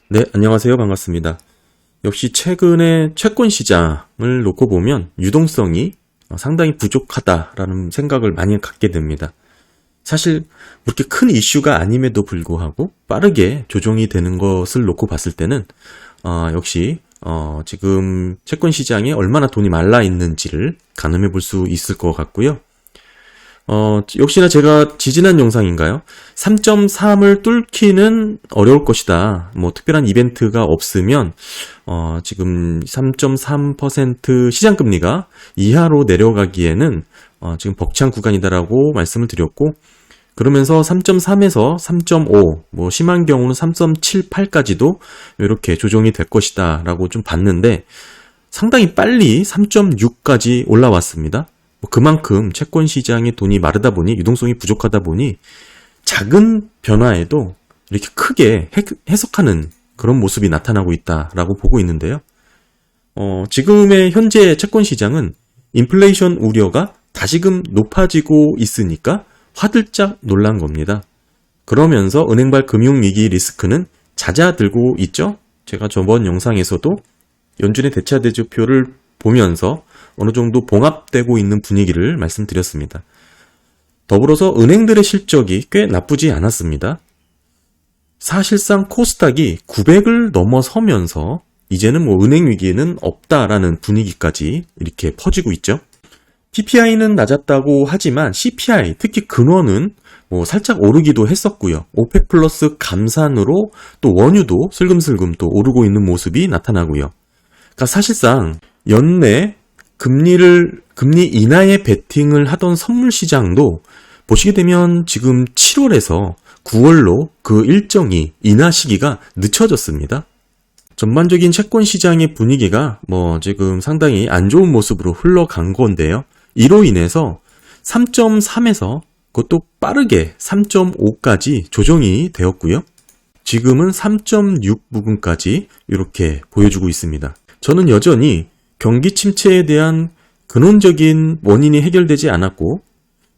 네, 안녕하세요. 반갑습니다. 역시 최근에 채권 시장을 놓고 보면 유동성이 상당히 부족하다라는 생각을 많이 갖게 됩니다. 사실 그렇게 큰 이슈가 아님에도 불구하고 빠르게 조정이 되는 것을 놓고 봤을 때는 역시 지금 채권 시장에 얼마나 돈이 말라 있는지를 가늠해 볼 수 있을 것 같고요. 역시나 제가 지지난 영상인가요? 3.3을 뚫기는 어려울 것이다. 뭐 특별한 이벤트가 없으면 지금 3.3% 시장금리가 이하로 내려가기에는 지금 벅찬 구간이다라고 말씀을 드렸고, 그러면서 3.3에서 3.5, 뭐 심한 경우는 3.78까지도 이렇게 조정이 될 것이다 라고 좀 봤는데 상당히 빨리 3.6까지 올라왔습니다. 그만큼 채권 시장에 돈이 마르다 보니, 유동성이 부족하다 보니 작은 변화에도 이렇게 크게 해석하는 그런 모습이 나타나고 있다라고 보고 있는데요. 지금의 현재 채권 시장은 인플레이션 우려가 다시금 높아지고 있으니까 화들짝 놀란 겁니다. 그러면서 은행발 금융위기 리스크는 잦아들고 있죠. 제가 저번 영상에서도 연준의 대차 대조표를 보면서 어느 정도 봉합되고 있는 분위기를 말씀드렸습니다. 더불어서 은행들의 실적이 꽤 나쁘지 않았습니다. 사실상 코스닥이 900을 넘어서면서 이제는 뭐 은행 위기에는 없다라는 분위기까지 이렇게 퍼지고 있죠. PPI는 낮았다고 하지만 CPI, 특히 근원은 뭐 살짝 오르기도 했었고요. 오펙 플러스 감산으로 또 원유도 슬금슬금 또 오르고 있는 모습이 나타나고요. 그러니까 사실상 연내 금리 인하의 베팅을 하던 선물 시장도 보시게 되면 지금 7월에서 9월로 그 일정이 인하 시기가 늦춰졌습니다. 전반적인 채권 시장의 분위기가 뭐 지금 상당히 안 좋은 모습으로 흘러간 건데요. 이로 인해서 3.3에서 그것도 빠르게 3.5까지 조정이 되었고요. 지금은 3.6 부근까지 이렇게 보여주고 있습니다. 저는 여전히 경기 침체에 대한 근원적인 원인이 해결되지 않았고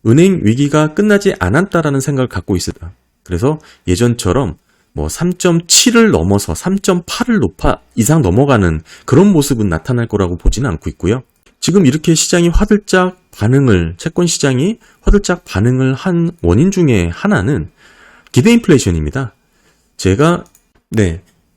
은행 위기가 끝나지 않았다라는 생각을 갖고 있습니다. 그래서 예전처럼 뭐 3.7을 넘어서 3.8을 이상 넘어가는 그런 모습은 나타날 거라고 보지는 않고 있고요. 지금 이렇게 시장이 화들짝 채권 시장이 화들짝 반응을 한 원인 중에 하나는 기대 인플레이션입니다. 제가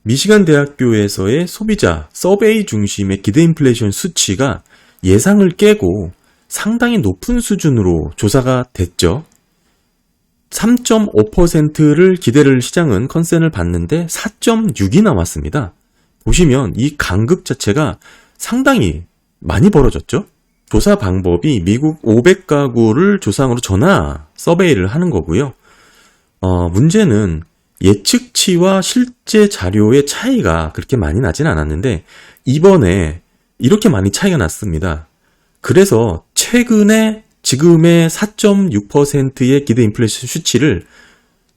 미시간 대학교에서의 소비자 서베이 중심의 기대 인플레이션 수치가 예상을 깨고 상당히 높은 수준으로 조사가 됐죠. 3.5%를 기대를 시장은 컨센을 받는데 4.6이 나왔습니다. 보시면 이 간극 자체가 상당히 많이 벌어졌죠. 조사 방법이 미국 500가구를 조상으로 전화 서베이를 하는 거고요. 문제는 예측치와 실제 자료의 차이가 그렇게 많이 나진 않았는데 이번에 이렇게 많이 차이가 났습니다. 그래서 최근에 지금의 4.6%의 기대 인플레이션 수치를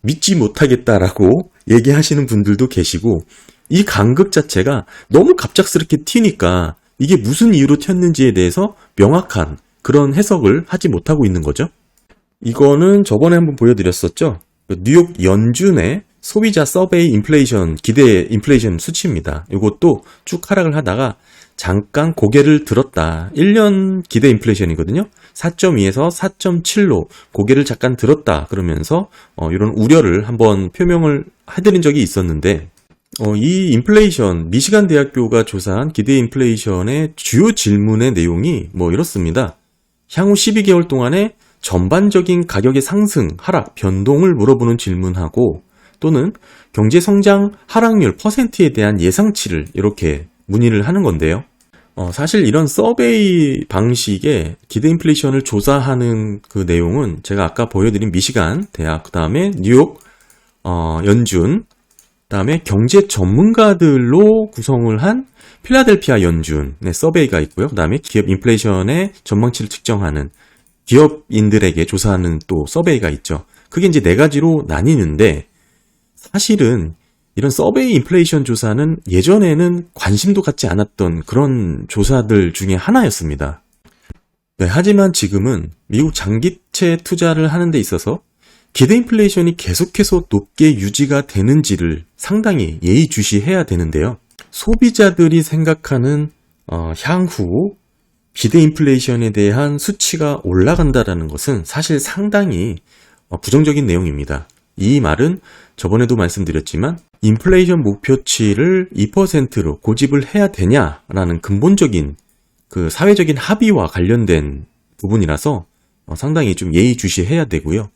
믿지 못하겠다라고 얘기하시는 분들도 계시고, 이 간극 자체가 너무 갑작스럽게 튀니까 이게 무슨 이유로 튀었는지에 대해서 명확한 그런 해석을 하지 못하고 있는 거죠. 이거는 저번에 한번 보여드렸었죠. 뉴욕 연준의 소비자 서베이 인플레이션, 기대 인플레이션 수치입니다. 이것도 쭉 하락을 하다가 잠깐 고개를 들었다. 1년 기대 인플레이션이거든요. 4.2에서 4.7로 고개를 잠깐 들었다. 그러면서 이런 우려를 한번 표명을 해드린 적이 있었는데, 이 인플레이션, 미시간 대학교가 조사한 기대 인플레이션의 주요 질문의 내용이 뭐 이렇습니다. 향후 12개월 동안의 전반적인 가격의 상승, 하락, 변동을 물어보는 질문하고, 또는 경제 성장 하락률 퍼센트에 대한 예상치를 이렇게 문의를 하는 건데요. 사실 이런 서베이 방식의 기대 인플레이션을 조사하는 그 내용은 제가 아까 보여드린 미시간 대학, 그 다음에 뉴욕 연준, 그 다음에 경제 전문가들로 구성을 한 필라델피아 연준의 서베이가 있고요. 그 다음에 기업 인플레이션의 전망치를 측정하는 기업인들에게 조사하는 또 서베이가 있죠. 그게 이제 네 가지로 나뉘는데, 사실은 이런 서베이 인플레이션 조사는 예전에는 관심도 갖지 않았던 그런 조사들 중에 하나였습니다. 하지만 지금은 미국 장기채 투자를 하는 데 있어서 기대 인플레이션이 계속해서 높게 유지가 되는지를 상당히 예의주시해야 되는데요. 소비자들이 생각하는 향후 기대 인플레이션에 대한 수치가 올라간다는 것은 사실 상당히 부정적인 내용입니다. 이 말은 저번에도 말씀드렸지만 인플레이션 목표치를 2%로 고집을 해야 되냐라는 근본적인 그 사회적인 합의와 관련된 부분이라서 상당히 좀 예의주시해야 되고요.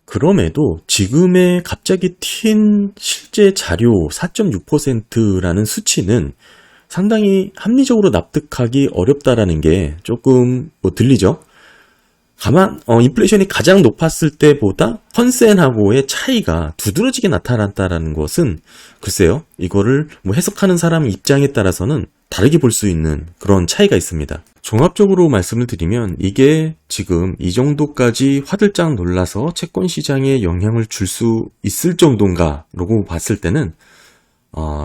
그럼에도 지금의 갑자기 튄 실제 자료 4.6%라는 수치는 상당히 합리적으로 납득하기 어렵다라는 게 조금 들리죠? 다만 인플레이션이 가장 높았을 때보다 컨센하고의 차이가 두드러지게 나타났다라는 것은 글쎄요, 이거를 해석하는 사람 입장에 따라서는 다르게 볼 수 있는 그런 차이가 있습니다. 종합적으로 말씀을 드리면 이게 지금 이 정도까지 화들짝 놀라서 채권 시장에 영향을 줄 수 있을 정도인가라고 봤을 때는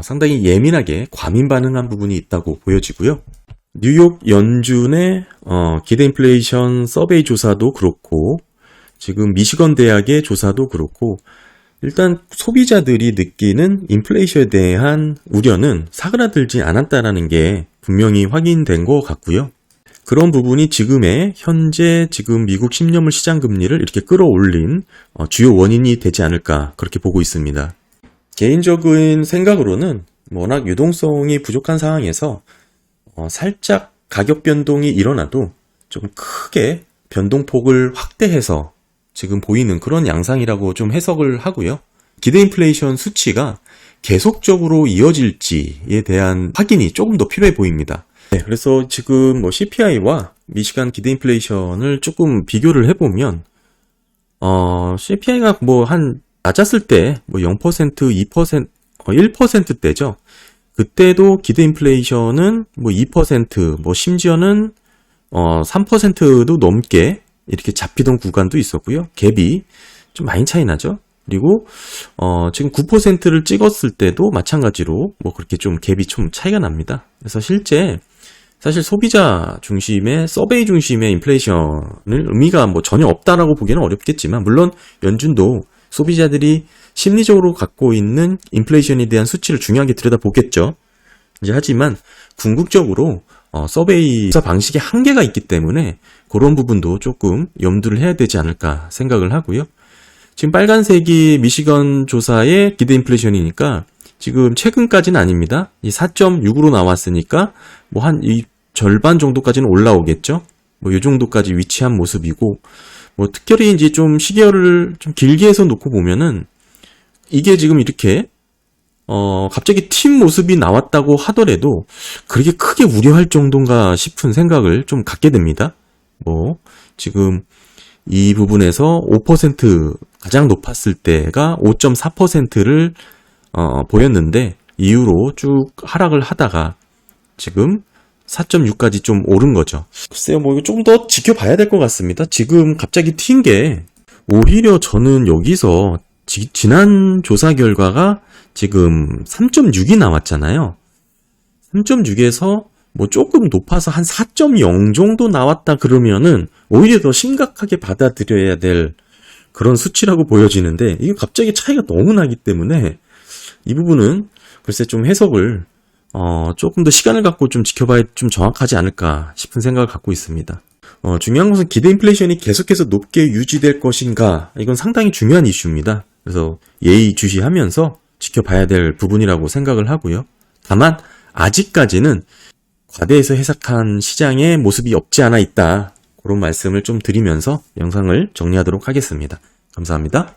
상당히 예민하게 과민 반응한 부분이 있다고 보여지고요. 뉴욕 연준의 기대 인플레이션 서베이 조사도 그렇고 지금 미시건 대학의 조사도 그렇고 일단 소비자들이 느끼는 인플레이션에 대한 우려는 사그라들지 않았다라는 게 분명히 확인된 것 같고요. 그런 부분이 현재 미국 10년물 시장 금리를 이렇게 끌어올린 주요 원인이 되지 않을까 그렇게 보고 있습니다. 개인적인 생각으로는 워낙 유동성이 부족한 상황에서 살짝 가격 변동이 일어나도 좀 크게 변동폭을 확대해서 지금 보이는 그런 양상이라고 좀 해석을 하고요. 기대 인플레이션 수치가 계속적으로 이어질지에 대한 확인이 조금 더 필요해 보입니다. 네, 그래서 지금 CPI와 미시간 기대 인플레이션을 조금 비교를 해보면 CPI가 낮았을 때 0%, 2%, 1%대죠. 그때도 기대 인플레이션은 2%, 심지어는 3%도 넘게 이렇게 잡히던 구간도 있었고요. 갭이 좀 많이 차이 나죠. 그리고 지금 9%를 찍었을 때도 마찬가지로 그렇게 좀 갭이 좀 차이가 납니다. 그래서 사실 소비자 중심의 서베이 중심의 인플레이션을 의미가 전혀 없다라고 보기는 어렵겠지만 물론 연준도 소비자들이 심리적으로 갖고 있는 인플레이션에 대한 수치를 중요하게 들여다보겠죠. 하지만 궁극적으로 서베이 조사 방식의 한계가 있기 때문에 그런 부분도 조금 염두를 해야 되지 않을까 생각을 하고요. 지금 빨간색이 미시건 조사의 기대 인플레이션이니까 지금 최근까지는 아닙니다. 이 4.6으로 나왔으니까 한 이 절반 정도까지는 올라오겠죠. 이 정도까지 위치한 모습이고 특별히 이제 좀 시계열을 좀 길게 해서 놓고 보면은 이게 지금 이렇게 갑자기 튄 모습이 나왔다고 하더라도 그렇게 크게 우려할 정도인가 싶은 생각을 좀 갖게 됩니다. 지금 이 부분에서 5% 가장 높았을 때가 5.4%를 보였는데 이후로 쭉 하락을 하다가 지금 4.6까지 좀 오른 거죠. 글쎄요, 이거 좀 더 지켜봐야 될 것 같습니다. 지금 갑자기 튄 게 오히려 저는 여기서 지난 조사 결과가 지금 3.6이 나왔잖아요. 3.6에서 조금 높아서 한 4.0 정도 나왔다 그러면은 오히려 더 심각하게 받아들여야 될 그런 수치라고 보여지는데 이게 갑자기 차이가 너무 나기 때문에 이 부분은 글쎄 좀 해석을 조금 더 시간을 갖고 좀 지켜봐야 좀 정확하지 않을까 싶은 생각을 갖고 있습니다. 중요한 것은 기대 인플레이션이 계속해서 높게 유지될 것인가 이건 상당히 중요한 이슈입니다. 그래서 예의주시하면서 지켜봐야 될 부분이라고 생각을 하고요. 다만 아직까지는 과대해서 해석한 시장의 모습이 없지 않아 있다. 그런 말씀을 좀 드리면서 영상을 정리하도록 하겠습니다. 감사합니다.